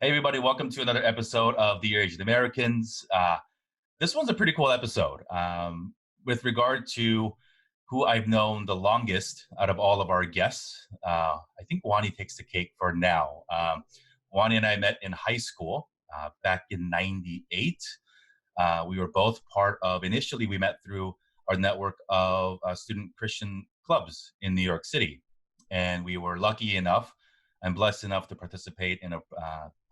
Hey, everybody, welcome to another episode of The Year Asian Americans. This one's a pretty cool episode with regard to who I've known the longest out of all of our guests. I think Juanny takes the cake for now. Juanny and I met in high school back in 98. We were both part of, initially, we met through our network of student Christian clubs in New York City. And we were lucky enough and blessed enough to participate in a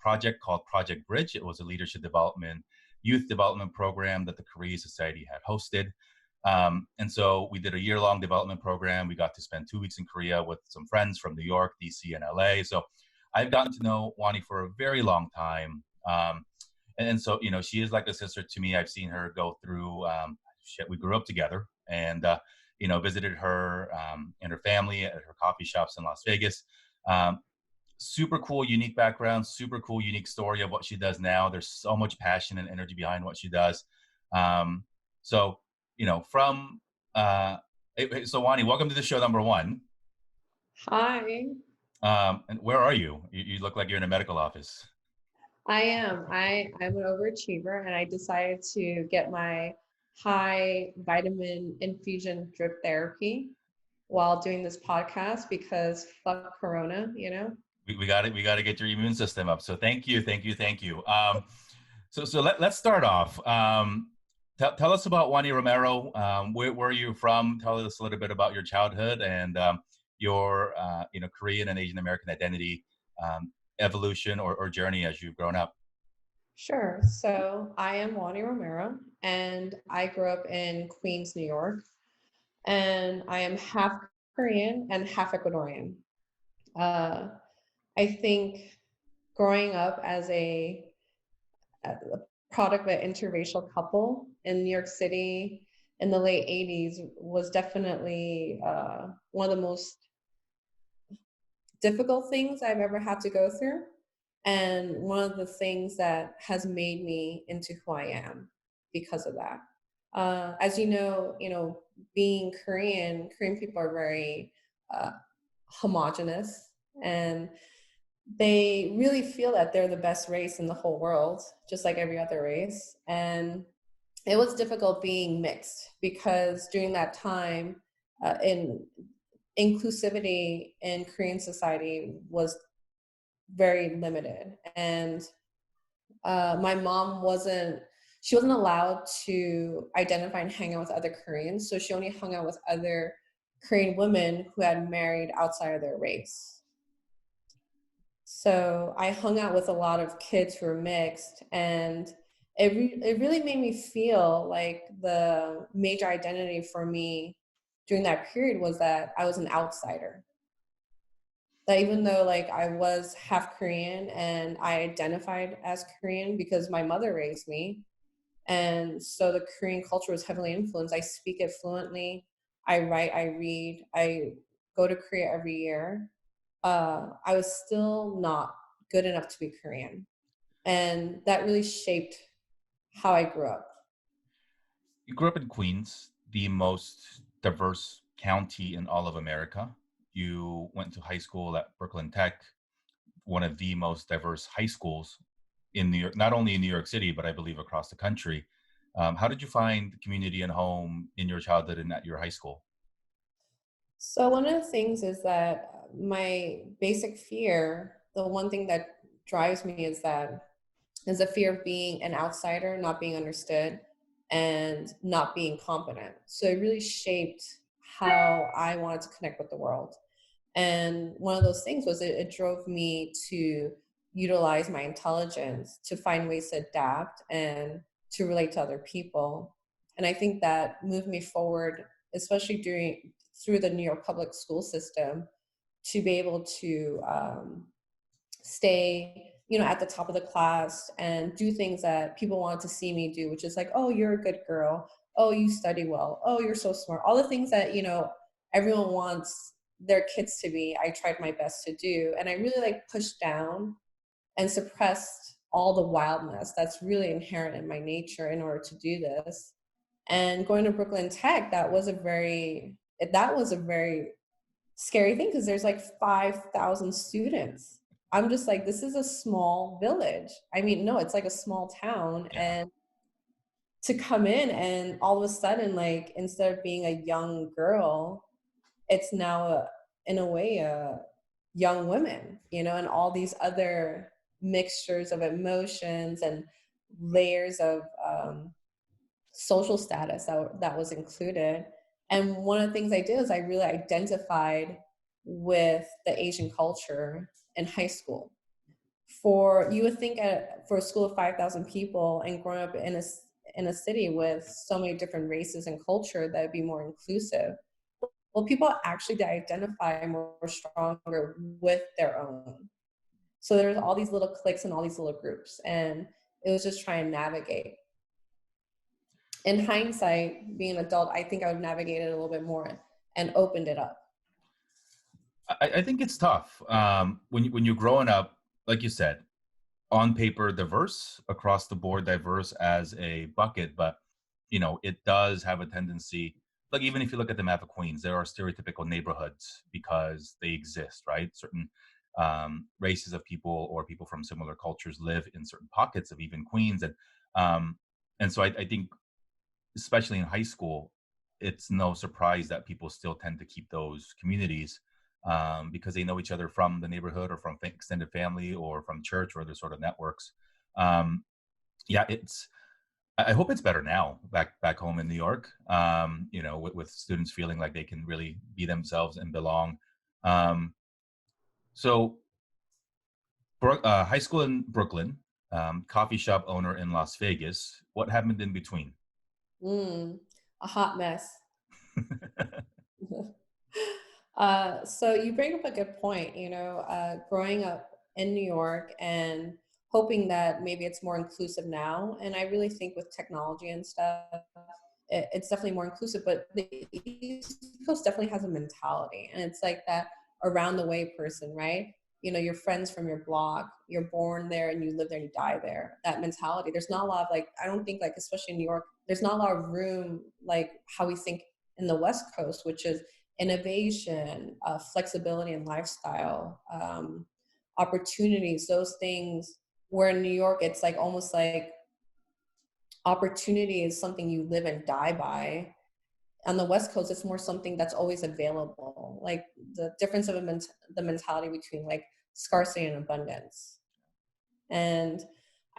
project called Project Bridge. It was a leadership development, youth development program that the Korean Society had hosted. And so we did a year-long development program. We got to spend 2 weeks in Korea with some friends from New York, DC, and LA. So I've gotten to know Juanny for a very long time. And so, she is like a sister to me. I've seen her go through shit. We grew up together and, visited her and her family at her coffee shops in Las Vegas. Super cool, unique background, super cool, unique story of what she does now. There's so much passion and energy behind what she does. So, from, so Juanny, welcome to the show number one. Hi, And where are you? You look like you're in a medical office. I am. I'm an overachiever and I decided to get my high vitamin infusion drip therapy while doing this podcast because fuck Corona. We got it. We got to get your immune system up. So thank you, thank you, thank you. Let's start off. Tell us about Juanny Romero. Where are you from? Tell us a little bit about your childhood and your Korean and Asian American identity evolution or journey as you've grown up. Sure. So I am Juanny Romero and I grew up in Queens, New York, and I am half Korean and half Ecuadorian. Uh, I think growing up as a product of an interracial couple in New York City in the late 80s was definitely one of the most difficult things I've ever had to go through. And one of the things that has made me into who I am because of that. As being Korean people are very uh, homogenous, and they really feel that they're the best race in the whole world, just like every other race. And it was difficult being mixed because during that time, in inclusivity in Korean society was very limited, and my mom wasn't allowed to identify and hang out with other Koreans, so she only hung out with other Korean women who had married outside of their race. So I hung out with a lot of kids who were mixed, and it really made me feel like the major identity for me during that period was that I was an outsider. That even though like I was half Korean and I identified as Korean because my mother raised me, and so the Korean culture was heavily influenced. I speak it fluently. I write, I read, I go to Korea every year. I was still not good enough to be Korean. And that really shaped how I grew up. You grew up in Queens, the most diverse county in all of America. You went to high school at Brooklyn Tech, one of the most diverse high schools in New York, not only in New York City, but I believe across the country. How did you find community and home in your childhood and at your high school? So one of the things is that my basic fear, the one thing that drives me is a fear of being an outsider, not being understood, and not being competent. So it really shaped how I wanted to connect with the world. And one of those things was it drove me to utilize my intelligence to find ways to adapt and to relate to other people. And I think that moved me forward, especially through the New York public school system, to be able to stay, at the top of the class and do things that people wanted to see me do, which is like, oh, you're a good girl. Oh, you study well. Oh, you're so smart. All the things that, everyone wants their kids to be, I tried my best to do. And I really like pushed down and suppressed all the wildness that's really inherent in my nature in order to do this. And going to Brooklyn Tech, that was a very scary thing because there's like 5,000 students. I'm just like, this is a small village. I mean, no, it's like a small town. Yeah. And to come in and all of a sudden, like, instead of being a young girl, it's now in a way young women, and all these other mixtures of emotions and layers of social status that was included. And one of the things I did is I really identified with the Asian culture in high school. For you would think for a school of 5,000 people and growing up in a city with so many different races and culture, that would be more inclusive. Well, people actually identify more stronger with their own. So there's all these little cliques and all these little groups, and it was just trying to navigate. In hindsight, being an adult, I think I would navigate it a little bit more and opened it up. I think it's tough when you're growing up, like you said, on paper diverse, across the board diverse as a bucket, but it does have a tendency, like even if you look at the map of Queens, there are stereotypical neighborhoods because they exist, right? Certain races of people or people from similar cultures live in certain pockets of even Queens, um, and so I think especially in high school, it's no surprise that people still tend to keep those communities because they know each other from the neighborhood or from extended family or from church or other sort of networks. Um, yeah, it's. I hope it's better now back home in New York. With students feeling like they can really be themselves and belong. Um, so, high school in Brooklyn, coffee shop owner in Las Vegas. What happened in between? Mm, a hot mess. So you bring up a good point, growing up in New York and hoping that maybe it's more inclusive now. And I really think with technology and stuff, it's definitely more inclusive, but the East Coast definitely has a mentality. And it's like that around the way person, right? Your friends from your block, you're born there and you live there and you die there. That mentality. There's not a lot of like, I don't think like, especially in New York, there's not a lot of room like how we think in the West Coast, which is innovation, flexibility and lifestyle, opportunities, those things. Where in New York, it's like almost like opportunity is something you live and die by. On the West Coast, it's more something that's always available. Like the difference of the mentality between like scarcity and abundance. And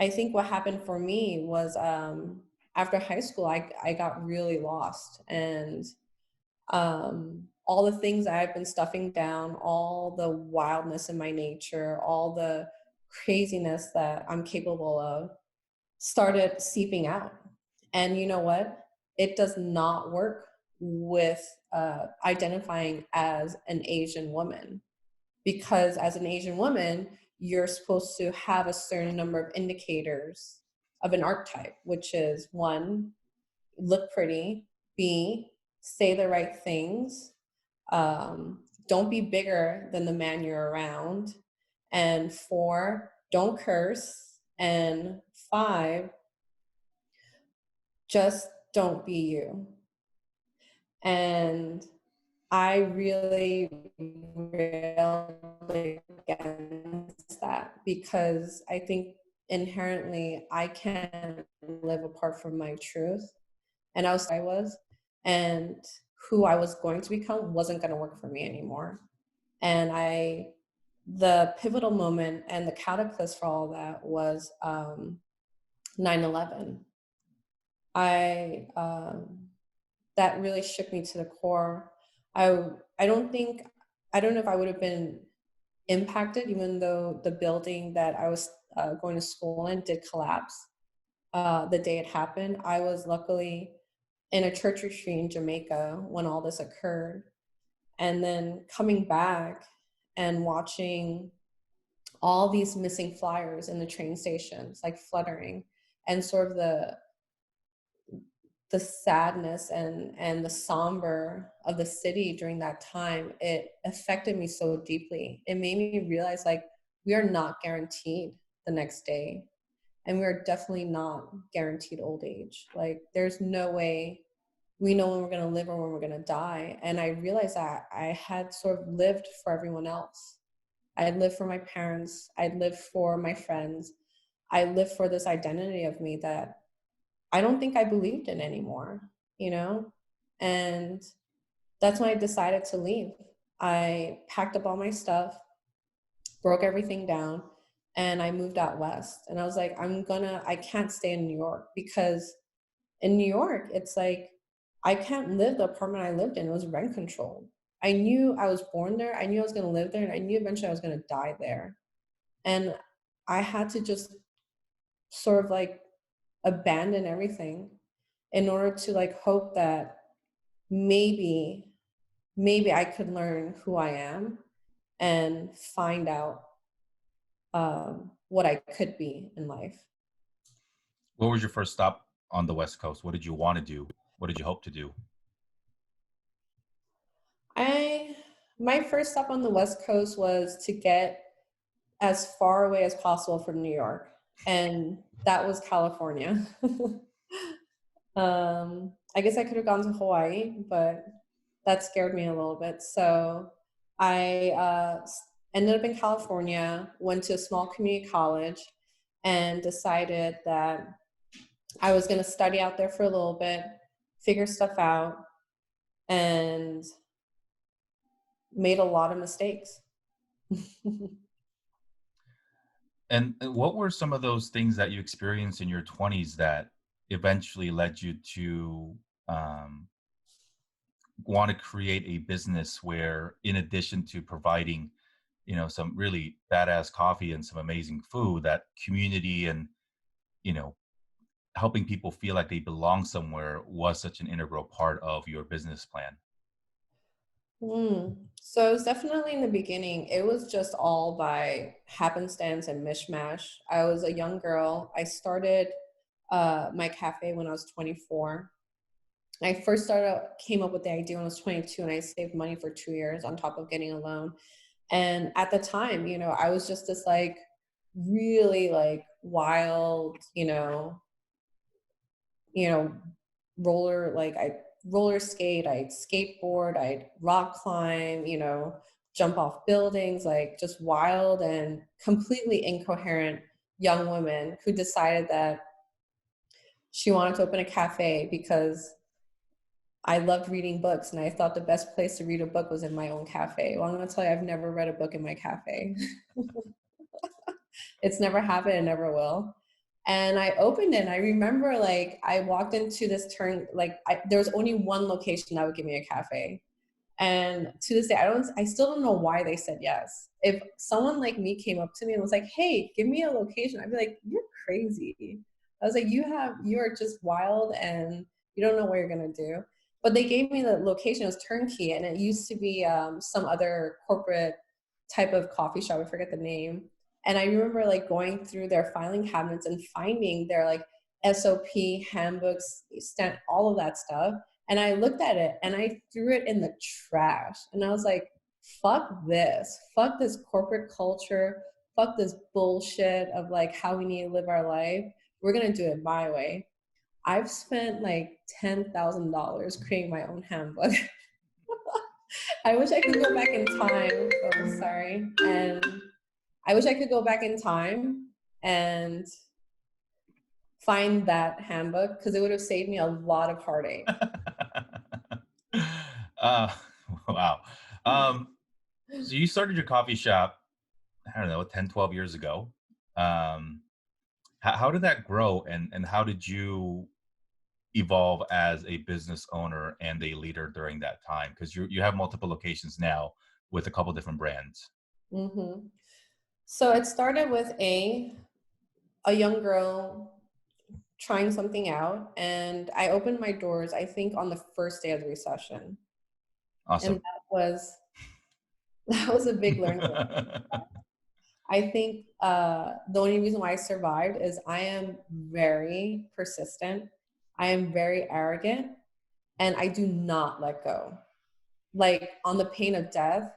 I think what happened for me was after high school, I got really lost. And all the things I've been stuffing down, all the wildness in my nature, all the craziness that I'm capable of started seeping out. And you know what? It does not work with identifying as an Asian woman, because as an Asian woman, you're supposed to have a certain number of indicators of an archetype, which is one, look pretty, B, say the right things, don't be bigger than the man you're around, and 4, don't curse, and 5, just don't be you. And I really railed against that because I think inherently I can't live apart from my truth. And I was, and who I was going to become wasn't going to work for me anymore. And the pivotal moment and the catalyst for all that was 9/11. I that really shook me to the core. I I don't think I don't know if I would have been impacted, even though the building that I was going to school in did collapse the day it happened. I was luckily in a church retreat in Jamaica when all this occurred, and then coming back and watching all these missing flyers in the train stations, like fluttering, and sort of the sadness and the somber of the city during that time, it affected me so deeply. It made me realize like we are not guaranteed the next day, and we're definitely not guaranteed old age. Like there's no way we know when we're going to live or when we're going to die. And I realized that I had sort of lived for everyone else. I lived for my parents. I lived for my friends. I lived for this identity of me that I don't think I believed in anymore, you know? And that's when I decided to leave. I packed up all my stuff, broke everything down, and I moved out west. And I was like, I can't stay in New York because in New York, it's like, I can't live the apartment I lived in. It was rent controlled. I knew I was born there. I knew I was going to live there. And I knew eventually I was going to die there. And I had to just sort of like abandon everything in order to like hope that maybe, maybe I could learn who I am and find out what I could be in life. What was your first stop on the West Coast? What did you want to do? What did you hope to do? I my first stop on the West Coast was to get as far away as possible from New York, and that was California. I guess I could have gone to Hawaii, but that scared me a little bit. So I ended up in California, went to a small community college, and decided that I was going to study out there for a little bit, figure stuff out, and made a lot of mistakes. And what were some of those things that you experienced in your 20s that eventually led you to um, want to create a business where, in addition to providing, some really badass coffee and some amazing food, that community and, you know, helping people feel like they belong somewhere was such an integral part of your business plan? So it was definitely in the beginning, it was just all by happenstance and mishmash. I was a young girl. I started my cafe when I was 24. I first came up with the idea when I was 22, and I saved money for 2 years on top of getting a loan. And at the time, I was just this like really like wild, you know, I roller skate, I'd skateboard, I'd rock climb, jump off buildings, like just wild and completely incoherent young woman who decided that she wanted to open a cafe because I loved reading books and I thought the best place to read a book was in my own cafe. Well, I'm going to tell you, I've never read a book in my cafe. It's never happened and never will. And I opened it and I remember like I walked into this there was only one location that would give me a cafe. And to this day, I still don't know why they said yes. If someone like me came up to me and was like, "Hey, give me a location," I'd be like, "You're crazy." I was like, you are just wild and you don't know what you're going to do." But they gave me the location. It was turnkey, and it used to be some other corporate type of coffee shop. I forget the name. And I remember like going through their filing cabinets and finding their like SOP handbooks, all of that stuff. And I looked at it and I threw it in the trash. And I was like, fuck this. Fuck this corporate culture. Fuck this bullshit of like how we need to live our life. We're going to do it my way. I've spent like $10,000 creating my own handbook. I wish I could go back in time. Oh, sorry. And I wish I could go back in time and find that handbook because it would have saved me a lot of heartache. uh, wow. Um, so you started your coffee shop, I don't know, 10, 12 years ago. Um, how did that grow, and how did you evolve as a business owner and a leader during that time? Because you have multiple locations now with a couple different brands. Mm-hmm. So it started with a young girl trying something out, and I opened my doors, I think, on the first day of the recession. And Awesome. that was a big learning. I think the only reason why I survived is I am very persistent. I am very arrogant, and I do not let go. Like on the pain of death,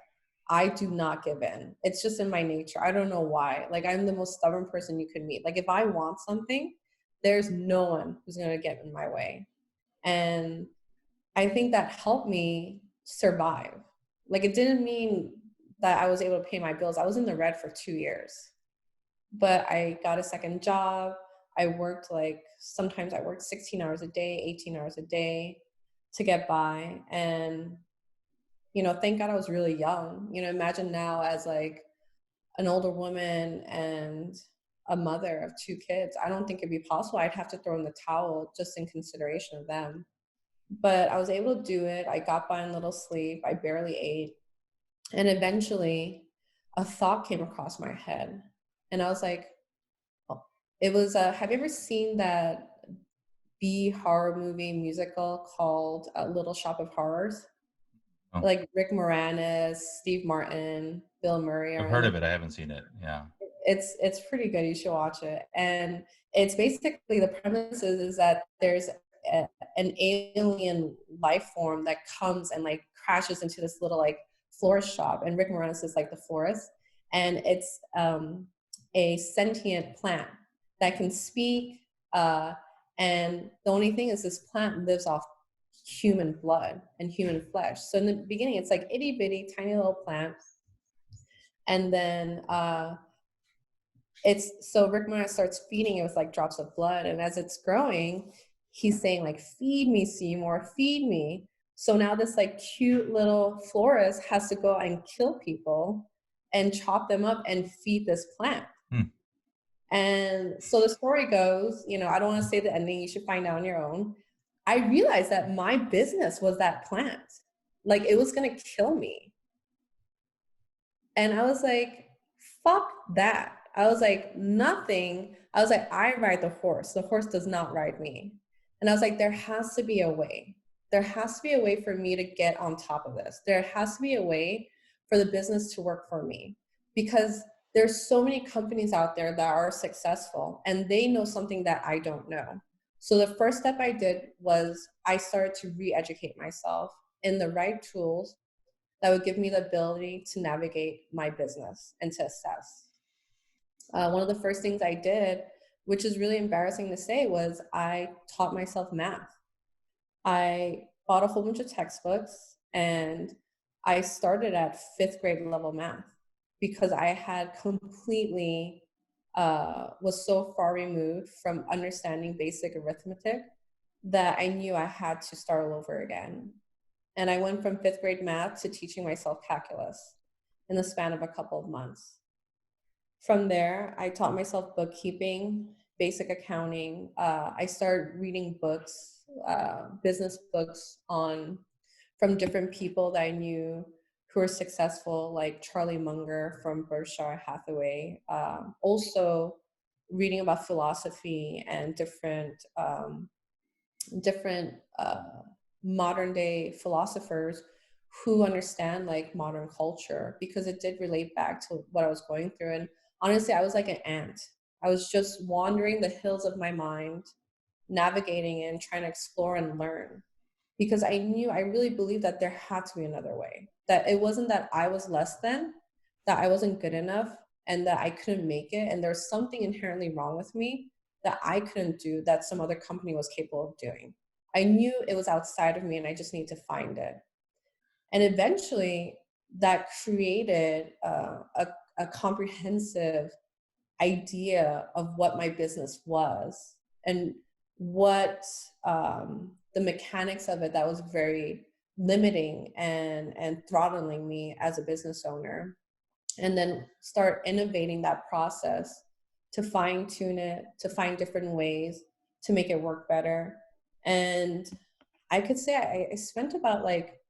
I do not give in. It's just in my nature. I don't know why. Like I'm the most stubborn person you could meet. Like if I want something, there's no one who's going to get in my way. And I think that helped me survive. Like it didn't mean that I was able to pay my bills. I was in the red for 2 years, but I got a second job. I worked like, sometimes I worked 16 hours a day, 18 hours a day to get by. And, thank God I was really young. Imagine now as like an older woman and a mother of 2 kids. I don't think it'd be possible. I'd have to throw in the towel just in consideration of them. But I was able to do it. I got by in little sleep. I barely ate. And eventually a thought came across my head. And I was like, oh, it was, have you ever seen that B horror movie musical called Little Shop of Horrors? Oh, Like Rick Moranis, Steve Martin, Bill Murray I've are in heard it. of it. I haven't seen it. Yeah. It's pretty good. You should watch it. And it's basically, the premise is that there's a, an alien life form that comes and like crashes into this little like florist shop, and Rick Moranis is like the florist, and it's a sentient plant that can speak. And the only thing is, this plant lives off human blood and human flesh. So in the beginning, it's like itty bitty, tiny little plant, and then it's so Rick Moranis starts feeding it with like drops of blood, and as it's growing, he's saying like, "Feed me, Seymour, feed me." So now this like cute little florist has to go and kill people and chop them up and feed this plant. Hmm. And so the story goes, I don't want to say the ending, you should find out on your own. I realized that my business was that plant. Like it was going to kill me. And I was like, fuck that. I was like, nothing. I was like, I ride the horse. The horse does not ride me. And I was like, there has to be a way. There has to be a way for me to get on top of this. There has to be a way for the business to work for me, because there's so many companies out there that are successful and they know something that I don't know. So the first step I did was I started to re-educate myself in the right tools that would give me the ability to navigate my business and to assess. One of the first things I did, which is really embarrassing to say, was I taught myself math. I bought a whole bunch of textbooks and I started at fifth grade level math, because I had completely was so far removed from understanding basic arithmetic that I knew I had to start all over again. And I went from fifth grade math to teaching myself calculus in the span of a couple of months. From there, I taught myself bookkeeping, basic accounting. I started reading books, business books from different people that I knew who were successful, like Charlie Munger from Berkshire Hathaway. Also, reading about philosophy and different modern day philosophers who understand like modern culture, because it did relate back to what I was going through. And honestly, I was like an ant. I was just wandering the hills of my mind, navigating and trying to explore and learn, because I really believed that there had to be another way, that it wasn't that I was less than, that I wasn't good enough, and that I couldn't make it. And there's something inherently wrong with me that I couldn't do that some other company was capable of doing. I knew it was outside of me and I just need to find it. And eventually that created a comprehensive idea of what my business was and what the mechanics of it that was very limiting and throttling me as a business owner. And then start innovating that process to fine tune it, to find different ways to make it work better. And I could say I spent about like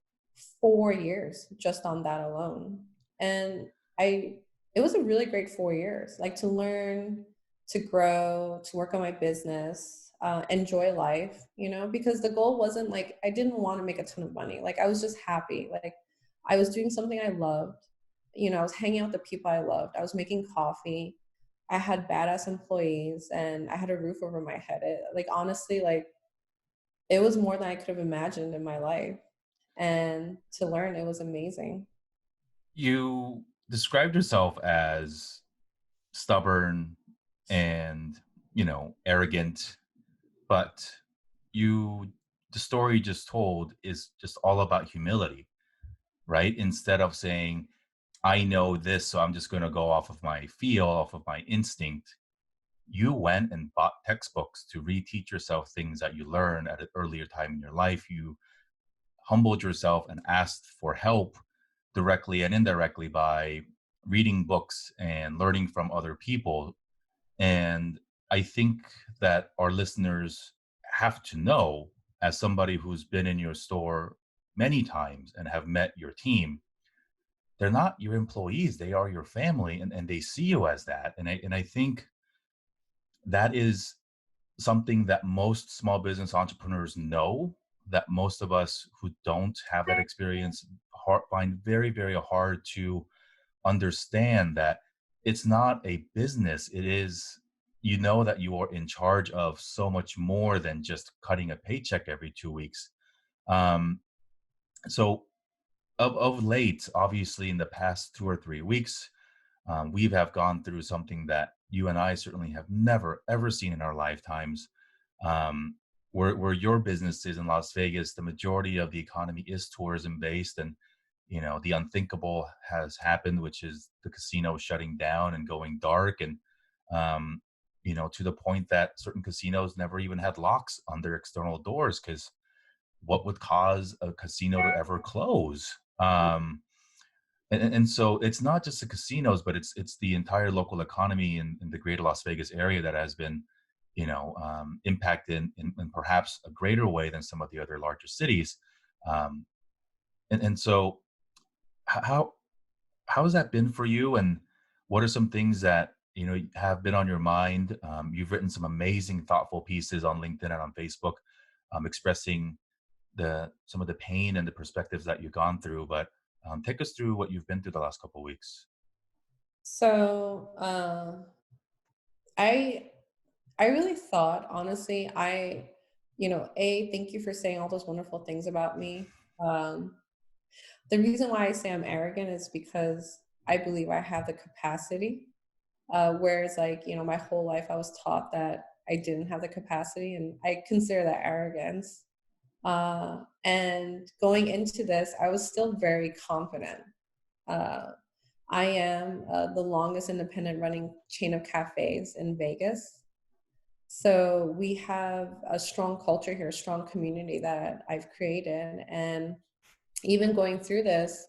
4 years just on that alone. And it was a really great 4 years, like to learn, to grow, to work on my business, enjoy life, because the goal wasn't like, I didn't want to make a ton of money. Like I was just happy. Like I was doing something I loved. I was hanging out with the people I loved. I was making coffee. I had badass employees and I had a roof over my head. Like honestly, like it was more than I could have imagined in my life. And to learn, it was amazing. You described yourself as stubborn and, arrogant, but you, the story you just told is just all about humility, right? Instead of saying, I know this, so I'm just going to go off of my feel, off of my instinct. You went and bought textbooks to reteach yourself things that you learned at an earlier time in your life. You humbled yourself and asked for help directly and indirectly by reading books and learning from other people. And I think that our listeners have to know, as somebody who's been in your store many times and have met your team, they're not your employees, they are your family, and they see you as that. And I think that is something that most small business entrepreneurs know, that most of us who don't have that experience find very, very hard to understand, that it's not a business. It is, you know, that you are in charge of so much more than just cutting a paycheck every 2 weeks. Um, so of late, obviously in the past 2 or 3 weeks, we have gone through something that you and I certainly have never ever seen in our lifetimes. Um, where your business is in Las Vegas, the majority of the economy is tourism based, and you know the unthinkable has happened, which is the casino shutting down and going dark, and um, you know, to the point that certain casinos never even had locks on their external doors, because what would cause a casino to ever close? And so it's not just the casinos, but it's the entire local economy in the greater Las Vegas area that has been, you know, impacted in perhaps a greater way than some of the other larger cities. Um, and so how how has that been for you? And what are some things that you know have been on your mind? You've written some amazing, thoughtful pieces on LinkedIn and on Facebook, expressing the some of the pain and the perspectives that you've gone through. But take us through what you've been through the last couple of weeks. So I I really thought, honestly, thank you for saying all those wonderful things about me. Um, the reason why I say I'm arrogant is because I believe I have the capacity. Whereas, my whole life I was taught that I didn't have the capacity, and I consider that arrogance. And going into this, I was still very confident. Uh, I am the longest independent running chain of cafes in Vegas. So we have a strong culture here, a strong community that I've created. And even going through this,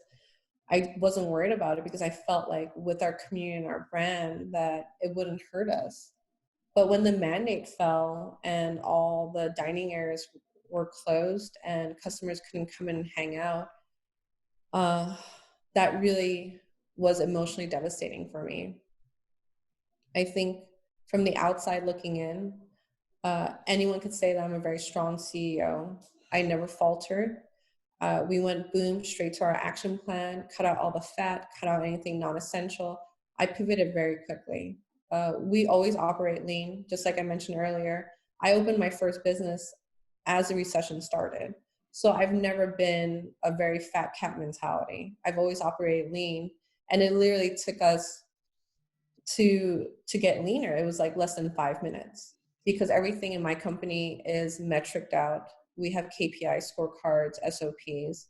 I wasn't worried about it because I felt like with our community and our brand that it wouldn't hurt us. But when the mandate fell and all the dining areas were closed and customers couldn't come in and hang out, uh, that really was emotionally devastating for me. I think from the outside looking in, anyone could say that I'm a very strong CEO. I never faltered. We went boom straight to our action plan, cut out all the fat, cut out anything non essential. I pivoted very quickly. We always operate lean, just like I mentioned earlier. I opened my first business as the recession started. So I've never been a very fat cat mentality. I've always operated lean. And it literally took us to get leaner. It was like less than 5 minutes because everything in my company is metriced out. We have KPI scorecards, SOPs.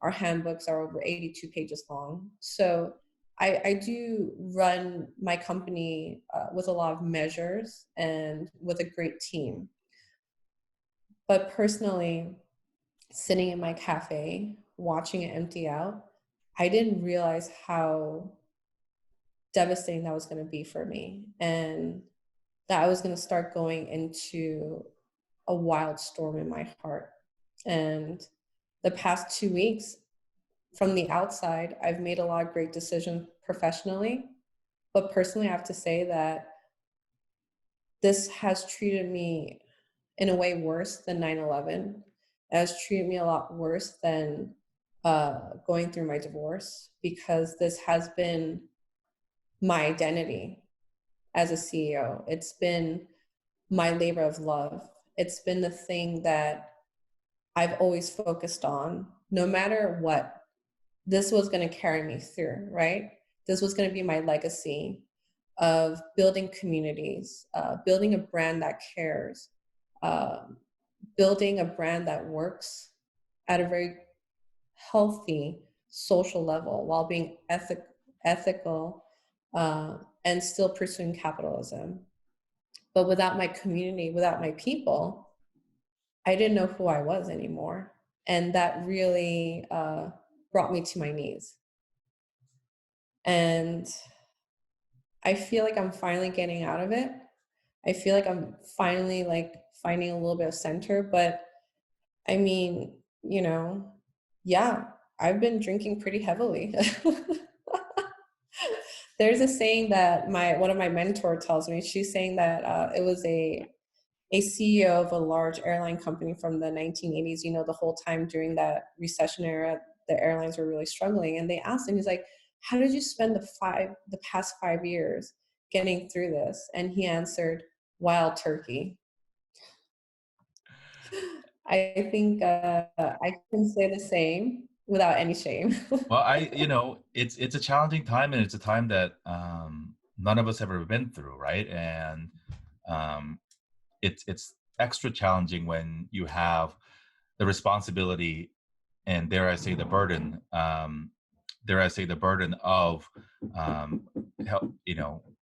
Our handbooks are over 82 pages long. So I do run my company with a lot of measures and with a great team. But personally, sitting in my cafe, watching it empty out, I didn't realize how devastating that was going to be for me. And that I was going to start going into a wild storm in my heart. And the past 2 weeks, from the outside, I've made a lot of great decisions professionally. But personally, I have to say that this has treated me in a way worse than 9/11. It has treated me a lot worse than going through my divorce because this has been my identity as a CEO. It's been my labor of love. It's been the thing that I've always focused on, no matter what. This was going to carry me through, right? This was going to be my legacy of building communities, building a brand that cares, uh, building a brand that works at a very healthy social level while being ethical, and still pursuing capitalism. But without my community, without my people, I didn't know who I was anymore. And that really brought me to my knees. And I feel like I'm finally getting out of it. I feel like I'm finally like finding a little bit of center. But I mean, yeah, I've been drinking pretty heavily. There's a saying that my one of my mentor tells me. She's saying that it was a CEO of a large airline company from the 1980s. The whole time during that recession era, the airlines were really struggling. And they asked him, he's like, "How did you spend the past 5 years getting through this?" And he answered, "Wild turkey." I think I can say the same without any shame. Well, it's a challenging time, and it's a time that none of us have ever been through, right? And um, it's extra challenging when you have the responsibility and dare I say the burden of help,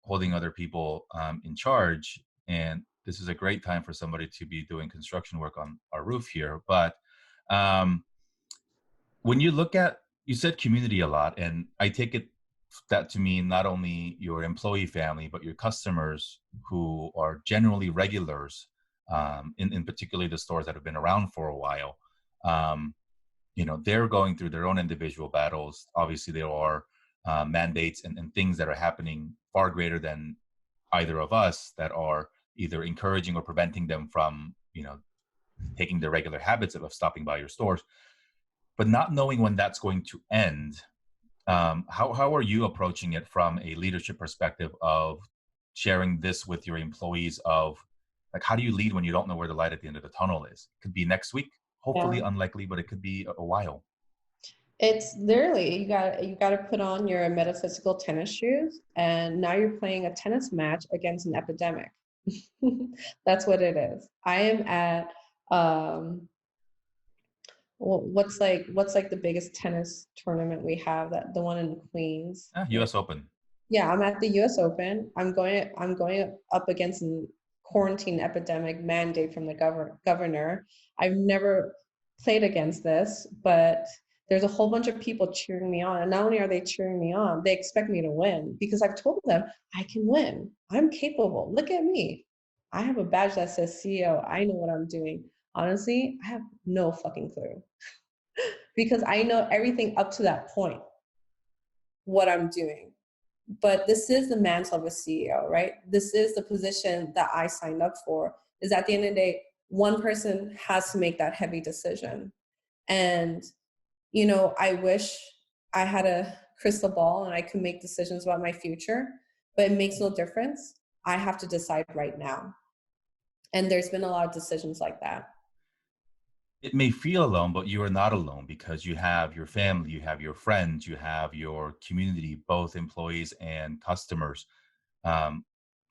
holding other people in charge. And this is a great time for somebody to be doing construction work on our roof here. But um, when you look at, you said community a lot, and I take it that to mean not only your employee family, but your customers who are generally regulars, in particularly the stores that have been around for a while. Um, they're going through their own individual battles. Obviously, there are mandates and things that are happening far greater than either of us that are either encouraging or preventing them from, taking their regular habits of stopping by your stores. But not knowing when that's going to end, how are you approaching it from a leadership perspective of sharing this with your employees of like, how do you lead when you don't know where the light at the end of the tunnel is? It could be next week, hopefully Yeah. unlikely, but it could be a while. It's literally you got to put on your metaphysical tennis shoes, and now you're playing a tennis match against an epidemic. That's what it is. I am at um what's like the biggest tennis tournament we have, that the one in Queens. Yeah. US Open. Yeah, I'm at the US Open. I'm going up against a quarantine epidemic mandate from the governor. I've never played against this, but there's a whole bunch of people cheering me on. And not only are they cheering me on, they expect me to win because I've told them I can win. I'm capable. Look at me. I have a badge that says CEO. I know what I'm doing. Honestly, I have no fucking clue because I know everything up to that point, what I'm doing. But this is the mantle of a CEO, right? This is the position that I signed up for. Is at the end of the day, one person has to make that heavy decision. And, I wish I had a crystal ball and I could make decisions about my future, but it makes no difference. I have to decide right now. And there's been a lot of decisions like that. It may feel alone, but you are not alone because you have your family, you have your friends, you have your community, both employees and customers. Um,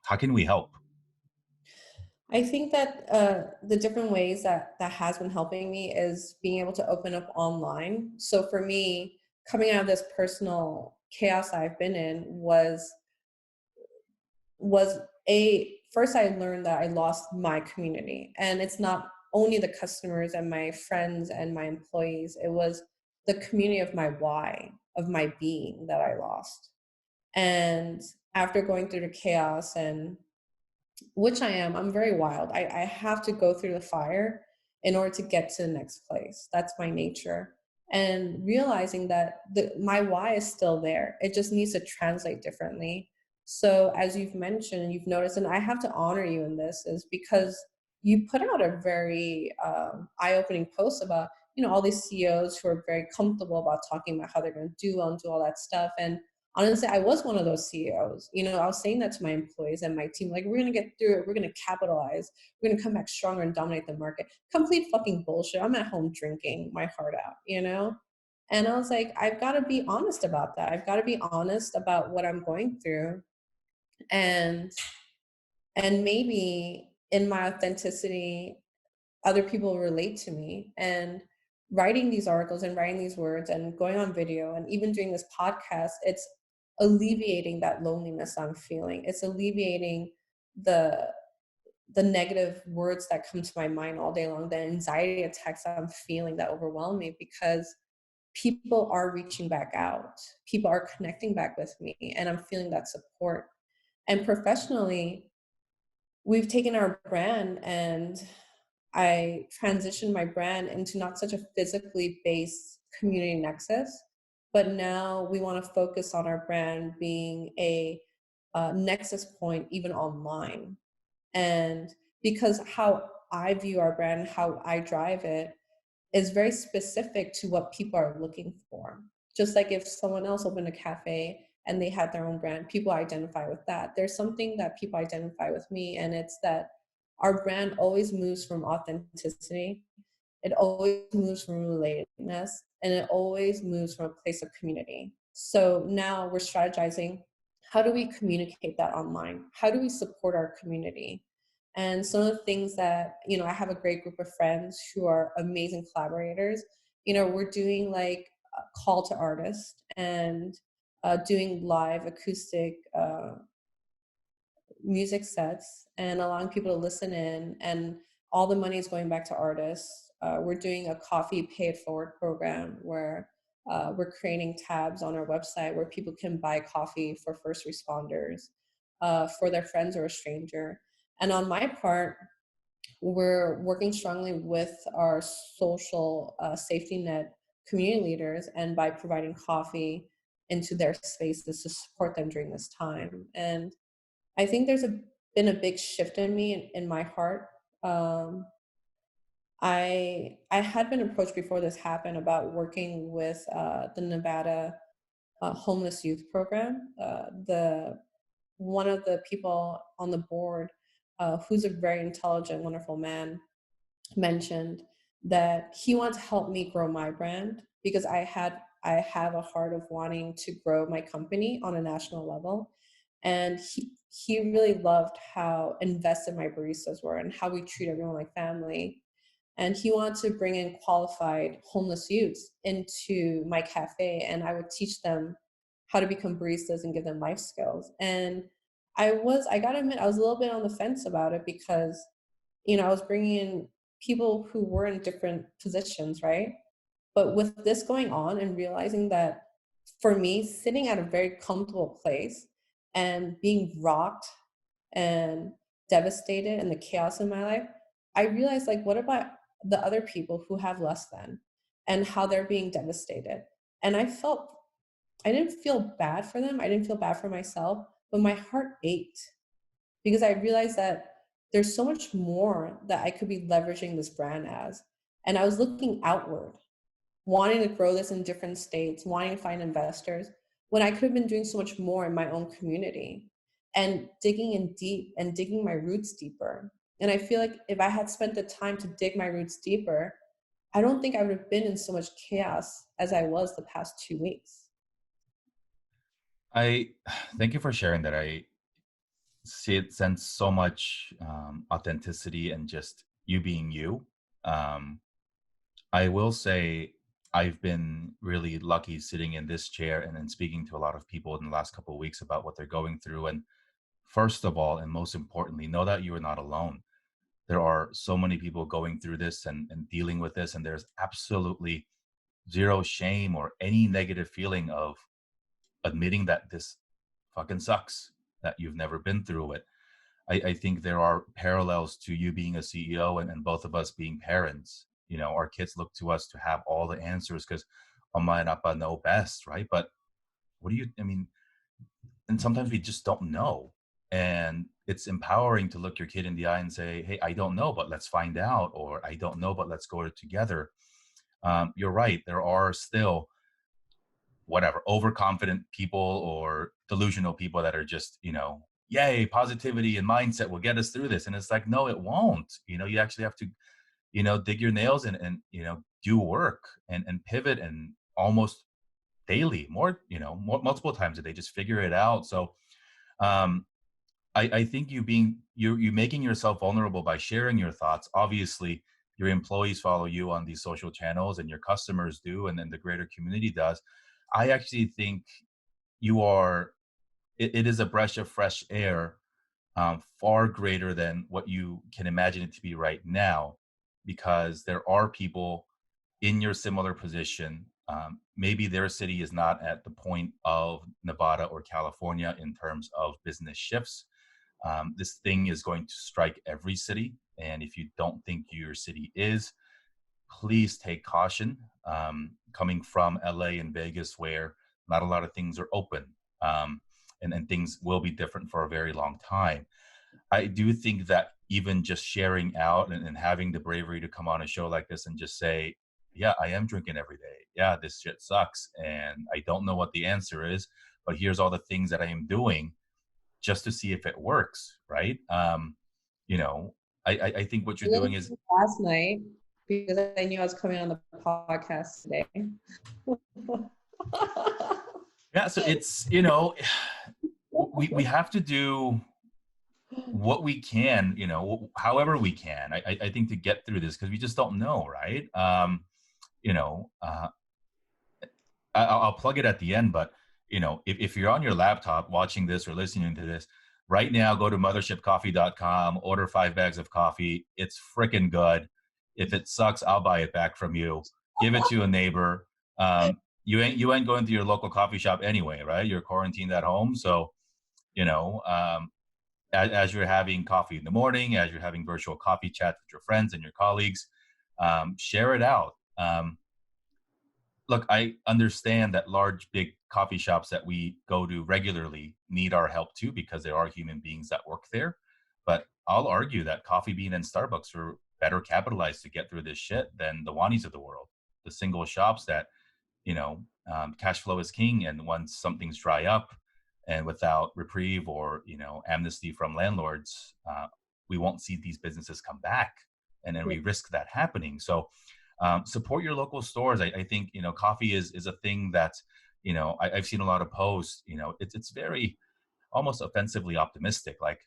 how can we help? I think that the different ways that has been helping me is being able to open up online. So for me, coming out of this personal chaos I've been in was a first I learned that I lost my community, and it's not only the customers and my friends and my employees. It was the community of my why, of my being, that I lost. And after going through the chaos, and which I'm very wild. I have to go through the fire in order to get to the next place. That's my nature. And realizing that my why is still there. It just needs to translate differently. So as you've mentioned, you've noticed, and I have to honor you in this, is because you put out a very eye-opening post about, all these CEOs who are very comfortable about talking about how they're going to do and do all that stuff. And honestly, I was one of those CEOs. I was saying that to my employees and my team, like, we're going to get through it. We're going to capitalize. We're going to come back stronger and dominate the market. Complete fucking bullshit. I'm at home drinking my heart out. And I was like, I've got to be honest about that. I've got to be honest about what I'm going through. And maybe in my authenticity, other people relate to me. And writing these articles and writing these words and going on video and even doing this podcast, alleviating that loneliness I'm feeling. It's alleviating the negative words that come to my mind all day long, the anxiety attacks that I'm feeling that overwhelm me, because people are reaching back out. People are connecting back with me, and I'm feeling that support. And professionally, we've taken our brand, and I transitioned my brand into not such a physically based community nexus, but now we want to focus on our brand being a nexus point even online. And because how I view our brand, how I drive it, is very specific to what people are looking for. Just like if someone else opened a cafe and they had their own brand, people identify with that. There's something that people identify with me, and it's that our brand always moves from authenticity, it always moves from relatedness, and it always moves from a place of community. So now we're strategizing, how do we communicate that online? How do we support our community? And some of the things that, I have a great group of friends who are amazing collaborators. We're doing like a call to artists, and doing live acoustic music sets and allowing people to listen in, and all the money is going back to artists. We're doing a coffee pay it forward program where we're creating tabs on our website where people can buy coffee for first responders, for their friends or a stranger. And on my part, we're working strongly with our social safety net community leaders, and by providing coffee into their spaces to support them during this time. And I think been a big shift in me, in my heart. Um, I had been approached before this happened about working with the Nevada homeless youth program. The One of the people on the board, who's a very intelligent, wonderful man, mentioned that he wanted to help me grow my brand, because I have a heart of wanting to grow my company on a national level. And he really loved how invested my baristas were and how we treat everyone like family. And he wanted to bring in qualified homeless youths into my cafe, and I would teach them how to become baristas and give them life skills. And I gotta admit, I was a little bit on the fence about it, because I was bringing in people who were in different positions, right? But with this going on and realizing that, for me, sitting at a very comfortable place and being rocked and devastated and the chaos in my life, I realized, like, what about the other people who have less than, and how they're being devastated? And I didn't feel bad for them. I didn't feel bad for myself, but my heart ached, because I realized that there's so much more that I could be leveraging this brand as. And I was looking outward, wanting to grow this in different states, wanting to find investors, when I could have been doing so much more in my own community and digging in deep and digging my roots deeper. And I feel like if I had spent the time to dig my roots deeper, I don't think I would have been in so much chaos as I was the past 2 weeks. I thank you for sharing that. I see it sense so much authenticity and just you being you. Um, I will say I've been really lucky sitting in this chair and then speaking to a lot of people in the last couple of weeks about what they're going through. And first of all, and most importantly, know that you are not alone. There are so many people going through this and dealing with this, and there's absolutely zero shame or any negative feeling of admitting that this fucking sucks, that you've never been through it. I think there are parallels to you being a CEO and both of us being parents. You know, our kids look to us to have all the answers because Mama and Appa know best, right? But what do you, I mean, and sometimes we just don't know. And it's empowering to look your kid in the eye and say, hey, I don't know, but let's find out. Or I don't know, but let's go together. You're right. There are still whatever overconfident people or delusional people that are just, yay, positivity and mindset will get us through this. And it's like, no, it won't. You actually have to, dig your nails in and, do work and pivot and almost daily, more multiple times a day, just figure it out. So um I think you making yourself vulnerable by sharing your thoughts. Obviously, your employees follow you on these social channels and your customers do, and then the greater community does. I actually think you are, it is a breath of fresh air, far greater than what you can imagine it to be right now, because there are people in your similar position. Maybe their city is not at the point of Nevada or California in terms of business shifts. This thing is going to strike every city. And if you don't think your city is, please take caution. Coming from LA and Vegas, where not a lot of things are open, and things will be different for a very long time. I do think that even just sharing out and having the bravery to come on a show like this and just say, yeah, I am drinking every day. Yeah, this shit sucks. And I don't know what the answer is, but here's all the things that I am doing just to see if it works. Right. You know, I think what I you're doing listened is, to it last night because I knew I was coming on the podcast today. yeah. So it's, we have to do what we can, however we can, I think, to get through this, because we just don't know. Right. You know, I'll plug it at the end, but if you're on your laptop watching this or listening to this right now, go to mothershipcoffee.com, order 5 bags of coffee. It's freaking good. If it sucks, I'll buy it back from you. Give it to a neighbor. You ain't going to your local coffee shop anyway, right? You're quarantined at home. So, you know, as you're having coffee in the morning, as you're having virtual coffee chats with your friends and your colleagues, share it out. Look, I understand that large, big coffee shops that we go to regularly need our help too, because there are human beings that work there. But I'll argue that Coffee Bean and Starbucks are better capitalized to get through this shit than the Wannies of the world, the single shops that, cash flow is king. And once something's dry up and without reprieve or, amnesty from landlords, we won't see these businesses come back. And then Yeah. we risk that happening. So, support your local stores. I think, coffee is a thing that, I've seen a lot of posts. It's very almost offensively optimistic. Like,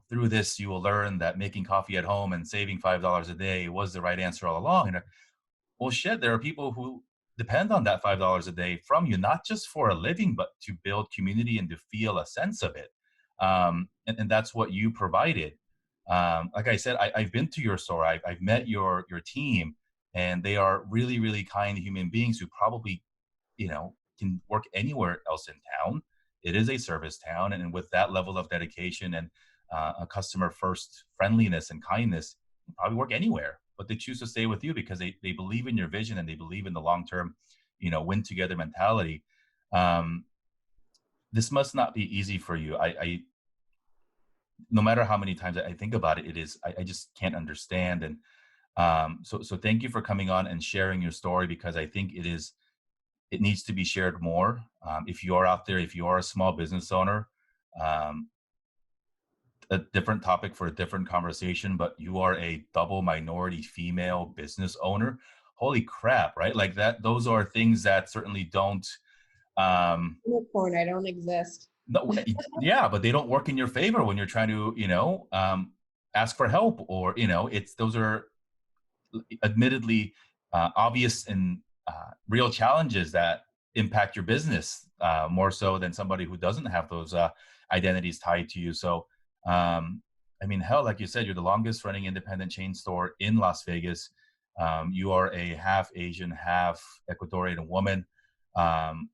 through this, you will learn that making coffee at home and saving $5 a day was the right answer all along. And well, shit, there are people who depend on that $5 a day from you, not just for a living, but to build community and to feel a sense of it. And that's what you provided. Like I said, I've been to your store. I've met your team, and they are really, really kind human beings who probably, can work anywhere else in town. It is a service town, and with that level of dedication and a customer first friendliness and kindness, you probably work anywhere. But they choose to stay with you because they believe in your vision and they believe in the long term, win together mentality. Um, this must not be easy for you. No matter how many times I think about it, it is, I just can't understand. And so thank you for coming on and sharing your story, because I think it needs to be shared more. If you are out there, if you are a small business owner, um, a different topic for a different conversation, but you are a double minority female business owner. Holy crap, right? Like that, those are things that certainly don't, Unicorn, I don't exist. no, yeah, but they don't work in your favor when you're trying to, ask for help, or, those are admittedly obvious and real challenges that impact your business more so than somebody who doesn't have those identities tied to you. So, I mean, hell, like you said, you're the longest running independent chain store in Las Vegas. You are a half Asian, half Ecuadorian woman. Um,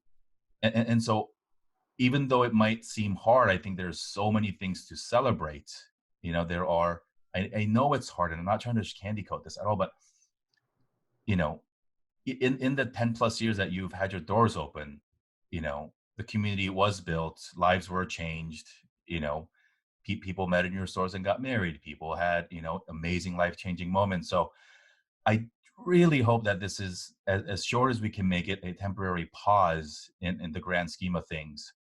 and so, even though it might seem hard, I think there's so many things to celebrate. There are, I know it's hard, and I'm not trying to candy coat this at all, but, you know, in the 10 plus years that you've had your doors open, the community was built, lives were changed, people met in your stores and got married, people had, amazing life-changing moments. So I really hope that this is, as short as we can make it, a temporary pause in the grand scheme of things,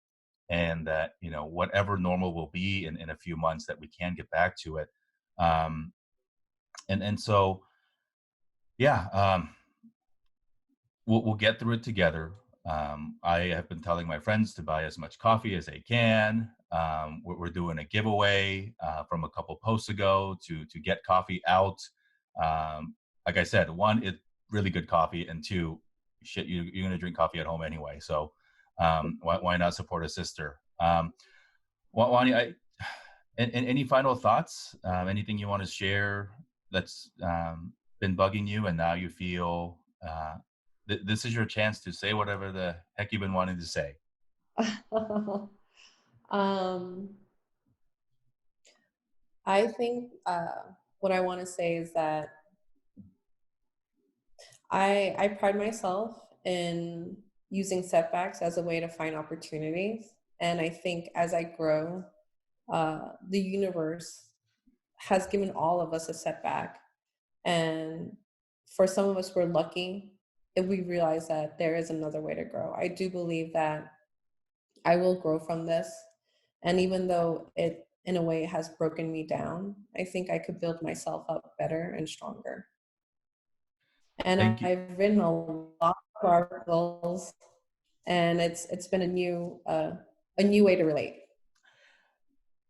and that, whatever normal will be in a few months, that we can get back to it. And so, yeah, we'll get through it together. I have been telling my friends to buy as much coffee as they can. We're doing a giveaway from a couple posts ago to get coffee out. Like I said, one, it's really good coffee, and two, shit, you're going to drink coffee at home anyway. So Why not support a sister? Wani, and any final thoughts? Anything you want to share that's been bugging you, and now you feel this is your chance to say whatever the heck you've been wanting to say? um, I think what I want to say is that I pride myself in using setbacks as a way to find opportunities, and I think as I grow, the universe has given all of us a setback, and for some of us, we're lucky if we realize that there is another way to grow. I do believe that I will grow from this. And even though it, in a way, has broken me down, I think I could build myself up better and stronger. And Thank you. I've written a lot of articles, and it's been a new way to relate.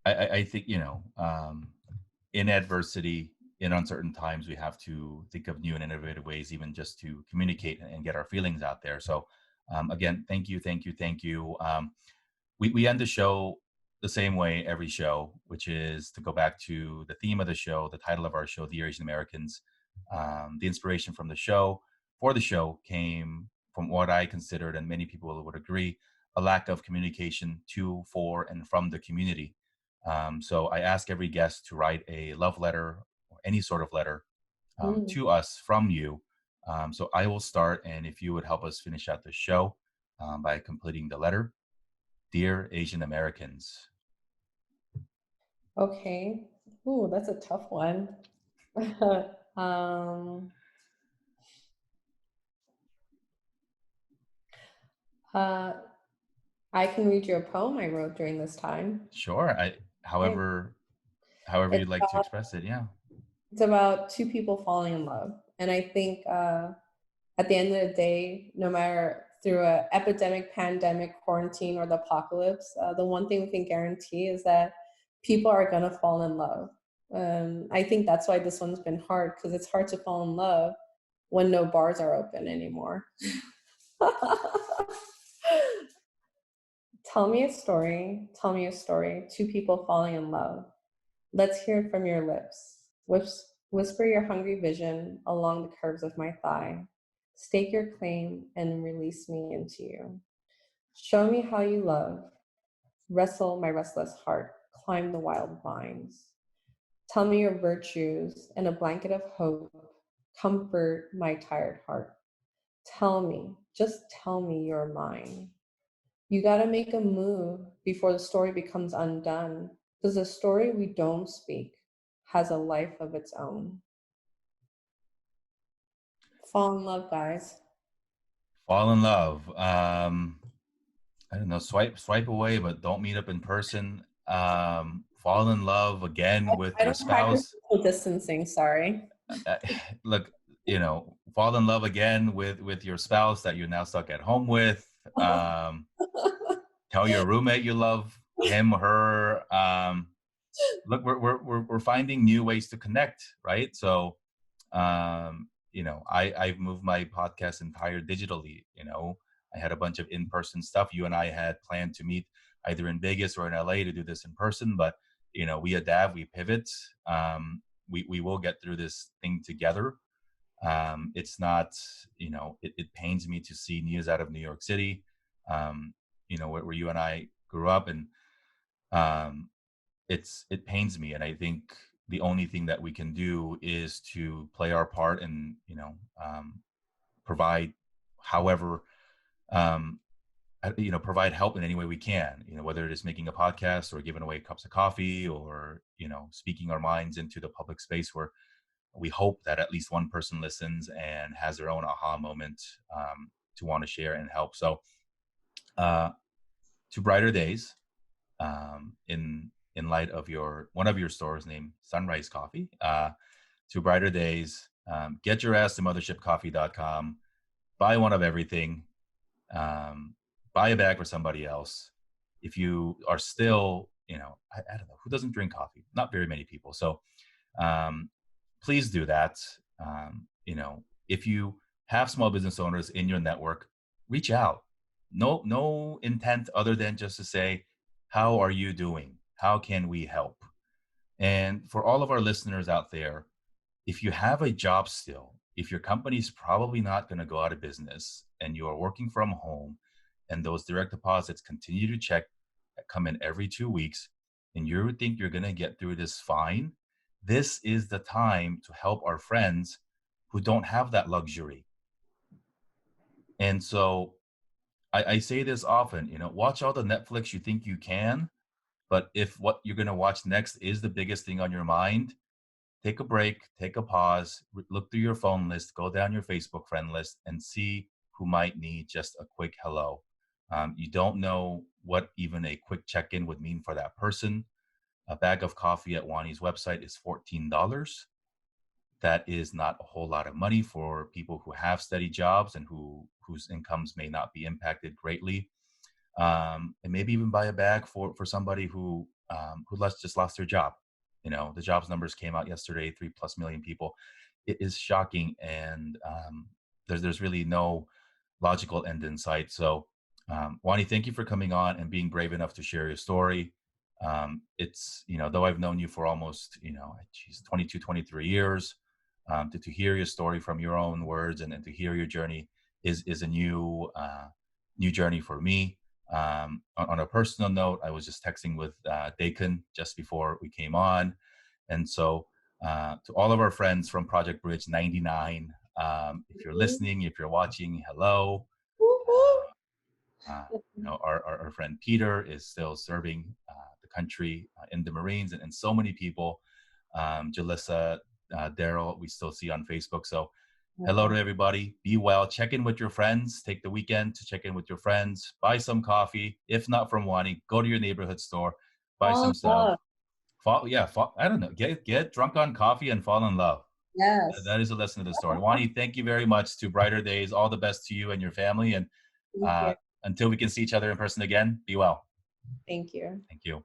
I think, in adversity, in uncertain times, we have to think of new and innovative ways, even just to communicate and get our feelings out there. So, again, thank you, thank you, thank you. We end the show the same way every show, which is to go back to the theme of the show, the title of our show, The Asian Americans. The inspiration from the show for the show came from what I considered, and many people would agree, a lack of communication to, for, and from the community. So I ask every guest to write a love letter or any sort of letter Mm, to us from you. So I will start, and if you would help us finish out the show by completing the letter. Dear Asian Americans. okay. Ooh, that's a tough one. um, uh, I can read you a poem I wrote during this time. Sure. Okay. However It's you'd like to about, express it. Yeah. it's about two people falling in love. And I think at the end of the day, no matter through an epidemic, pandemic, quarantine, or the apocalypse, the one thing we can guarantee is that people are going to fall in love. I think that's why this one's been hard, because it's hard to fall in love when no bars are open anymore. Tell me a story. Tell me a story. Two people falling in love. Let's hear it from your lips. Whisper your hungry vision along the curves of my thigh. Stake your claim and release me into you. Show me how you love. Wrestle my restless heart. Climb the wild vines. Tell me your virtues and a blanket of hope. Comfort my tired heart. Tell me, just tell me you're mine. You got to make a move before the story becomes undone, because the story we don't speak has a life of its own. Fall in love, guys. Fall in love. I don't know, swipe away, but don't meet up in person. Fall in love again with I your don't practice spouse. social distancing, sorry. Uh, Look, fall in love again with your spouse that you're now stuck at home with. Tell your roommate you love him or her. Look, we're finding new ways to connect, right? So I've moved my podcast entire digitally. I had a bunch of in-person stuff. You and I had planned to meet either in Vegas or in LA to do this in person, but we adapt, we pivot. We will get through this thing together. It's not, it pains me to see news out of New York City, where you and I grew up, and um, it pains me, and I think the only thing that we can do is to play our part and provide, however, um, provide help in any way we can. Whether it is making a podcast or giving away cups of coffee, or speaking our minds into the public space where we hope that at least one person listens and has their own aha moment to want to share and help. So, to brighter days. In light of one of your stores named Sunrise Coffee, to brighter days. Get your ass to mothershipcoffee.com, buy one of everything, buy a bag for somebody else. If you are still, I don't know, who doesn't drink coffee? Not very many people. So um, please do that. If you have small business owners in your network, reach out. No intent other than just to say, how are you doing? How can we help? And for all of our listeners out there, if you have a job still, if your company's probably not going to go out of business and you are working from home and those direct deposits continue to check come in every 2 weeks and you think you're going to get through this fine, this is the time to help our friends who don't have that luxury. And so I say this often, watch all the Netflix you think you can, but if what you're going to watch next is the biggest thing on your mind, take a break, take a pause, look through your phone list, go down your Facebook friend list, and see who might need just a quick hello. You don't know what even a quick check in would mean for that person. A bag of coffee at Juanny's website is $14. That is not a whole lot of money for people who have steady jobs and whose incomes may not be impacted greatly. And maybe even buy a bag for somebody who just lost their job. The jobs numbers came out yesterday, 3+ million people. It is shocking, and there's really no logical end in sight. So, Juanny, thank you for coming on and being brave enough to share your story. It's though I've known you for almost 22, 23 years, to hear your story from your own words and to hear your journey is a new journey for me. On a personal note, I was just texting with Dakin just before we came on. And so to all of our friends from Project Bridge 99, if you're listening, if you're watching, hello. Our friend Peter is still serving the country in the Marines, and so many people. Jalissa, Daryl, we still see on Facebook. So hello to everybody. Be well. Check in with your friends. Take the weekend to check in with your friends. Buy some coffee. If not from Juanny, go to your neighborhood store. Buy All some in stuff. love. I don't know. Get drunk on coffee and fall in love. Yes. That is a lesson of the story. Juanny, thank you very much. To brighter days. All the best to you and your family. And Thank you. until we can see each other in person again, be well. Thank you. Thank you.